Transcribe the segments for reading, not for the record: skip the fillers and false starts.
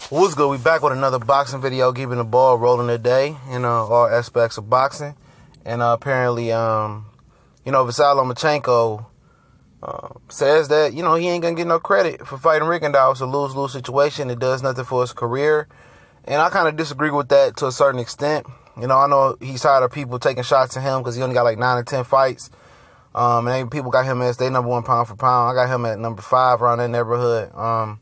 What's good? We back with another boxing video, keeping the ball rolling today in all aspects of boxing. And apparently, Vasyl Lomachenko says that, he ain't going to get no credit for fighting Rigondeaux. It's a lose-lose situation. It does nothing for his career. And I kind of disagree with that to a certain extent. I know he's tired of people taking shots at him because he only got like 9 or 10 fights. And people got him as their number one pound for pound. I got him at number 5 around that neighborhood.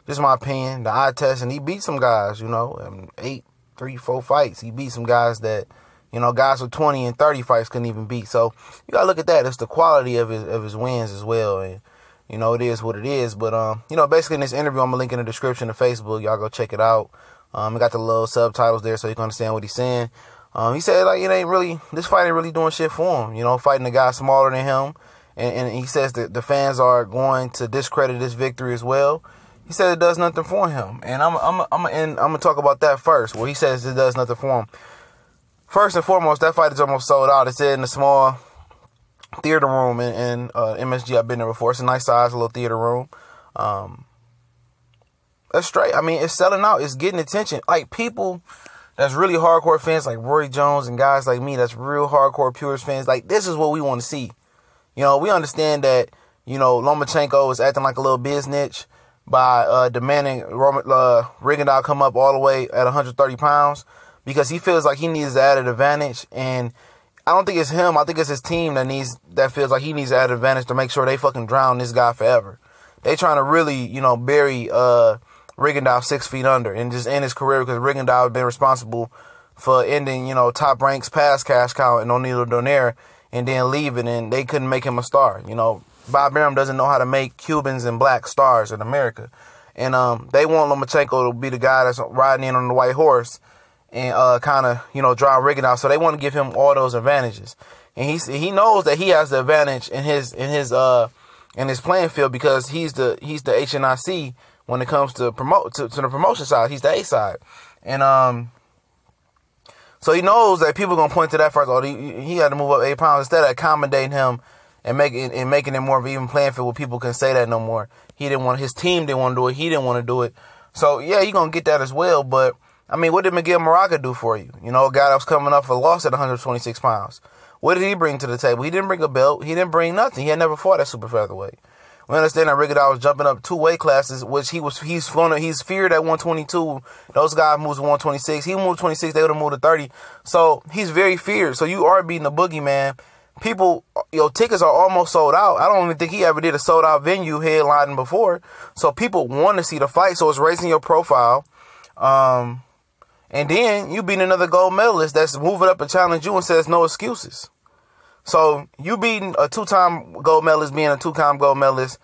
Just my opinion, the eye test, and he beat some guys, 8, 3, 4 fights. He beat some guys that, guys with 20 and 30 fights couldn't even beat. So you got to look at that. It's the quality of his wins as well. And, it is what it is. But, basically in this interview, I'm going to link in the description to Facebook. Y'all go check it out. I got the little subtitles there so you can understand what he's saying. He said, this fight ain't really doing shit for him, fighting a guy smaller than him. And he says that the fans are going to discredit this victory as well. He said it does nothing for him. And I'm gonna talk about that first, where he says it does nothing for him. First and foremost, that fight is almost sold out. It's in a small theater room in MSG. I've been there before. It's a nice size little theater room. That's straight. It's selling out. It's getting attention. Like, people that's really hardcore fans, like Roy Jones and guys like me, that's real hardcore purist fans. Like, this is what we want to see. We understand that, Lomachenko is acting like a little biznitch by demanding Rigondeaux come up all the way at 130 pounds because he feels like he needs the added advantage. And I don't think it's him. I think it's his team that feels like he needs the added advantage to make sure they fucking drown this guy forever. They trying to really, bury Rigondeaux 6 feet under and just end his career because Rigondeaux has been responsible for ending, top ranks past Cash Cow and O'Neal Donaire and then leaving, and they couldn't make him a star. Bob Arum doesn't know how to make Cubans and black stars in America. And they want Lomachenko to be the guy that's riding in on the white horse and kind of, draw Rigondeaux. So they want to give him all those advantages. And he knows that he has the advantage in his playing field because he's the HNIC when it comes to to the promotion side. He's the A side. And so he knows that people are going to point to that first. Oh, he had to move up 8 pounds instead of accommodating him and making it more of an even playing field where people can say that no more. His team didn't want to do it. He didn't want to do it. So, yeah, you're going to get that as well. But, what did Miguel Moraga do for you? A guy that was coming up for loss at 126 pounds. What did he bring to the table? He didn't bring a belt. He didn't bring nothing. He had never fought at super featherweight. We understand that Rigondeaux was jumping up 2 weight classes, which he's feared at 122. Those guys moved to 126. He moved to 26. They would have moved to 30. So he's very feared. So you are beating the boogeyman. People, tickets are almost sold out. I don't even think he ever did a sold out venue headlining before. So people want to see the fight. So it's raising your profile. And then you beat another gold medalist that's moving up and challenge you and says no excuses. So you beating a 2-time gold medalist, being a 2-time gold medalist,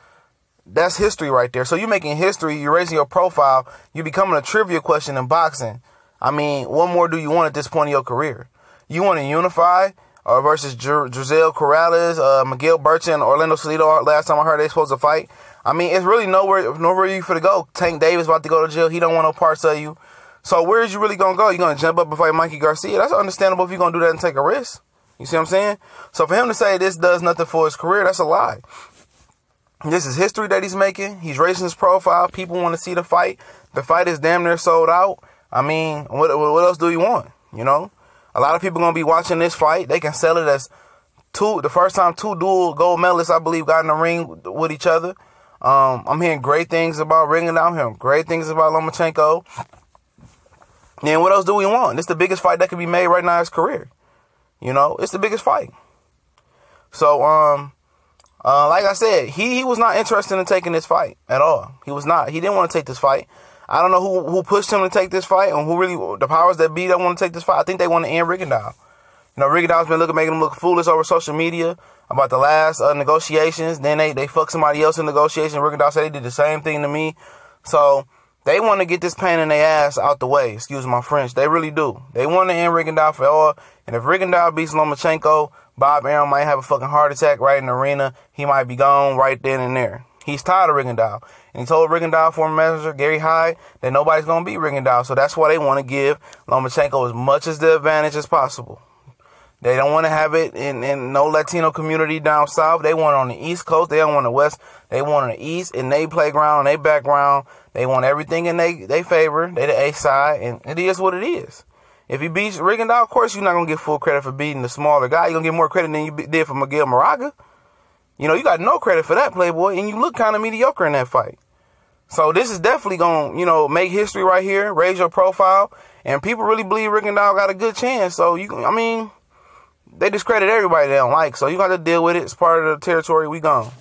that's history right there. So you're making history. You're raising your profile. You're becoming a trivia question in boxing. What more do you want at this point in your career? You want to unify versus Giselle Corrales, Miguel Burton, and Orlando Salido. Last time I heard they supposed to fight. It's really nowhere you for to go. Tank Davis about to go to jail. He don't want no parts of you. So where is you really going to go? You going to jump up and fight Mikey Garcia? That's understandable if you're going to do that and take a risk. You see what I'm saying? So for him to say this does nothing for his career, that's a lie. This is history that he's making. He's raising his profile. People want to see the fight. The fight is damn near sold out. What else do you want? A lot of people going to be watching this fight. They can sell it as the first time 2 dual gold medalists, I believe, got in the ring with each other. I'm hearing great things about Rigondeaux. I'm hearing great things about Lomachenko. And what else do we want? This is the biggest fight that could be made right now in his career. It's the biggest fight. So, like I said, he was not interested in taking this fight at all. He was not. He didn't want to take this fight. I don't know who pushed him to take this fight and who really, the powers that be that want to take this fight. I think they want to end Rigondeaux. Rigondeaux's been making him look foolish over social media about the last negotiations. Then they fucked somebody else in negotiation. Rigondeaux said they did the same thing to me. So they want to get this pain in their ass out the way. Excuse my French. They really do. They want to end Rigondeaux for all. And if Rigondeaux beats Lomachenko, Bob Arum might have a fucking heart attack right in the arena. He might be gone right then and there. He's tired of Rigondeaux. And he told Rigondeaux, former manager Gary Hyde, that nobody's going to beat Rigondeaux. So that's why they want to give Lomachenko as much as the advantage as possible. They don't want to have it in no Latino community down south. They want it on the East Coast. They don't want the West. They want it on the East, in their playground, in their background. They want everything in they favor. They the A side, and it is what it is. If he beats Rigondeaux, of course you're not going to get full credit for beating the smaller guy. You're going to get more credit than you did for Miguel Moraga. You know, you got no credit for that, Playboy, and you look kind of mediocre in that fight. So this is definitely going to, you know, make history right here, raise your profile, and people really believe Rigondeaux got a good chance. So, they discredit everybody they don't like, so you got to deal with it. It's part of the territory. We gone.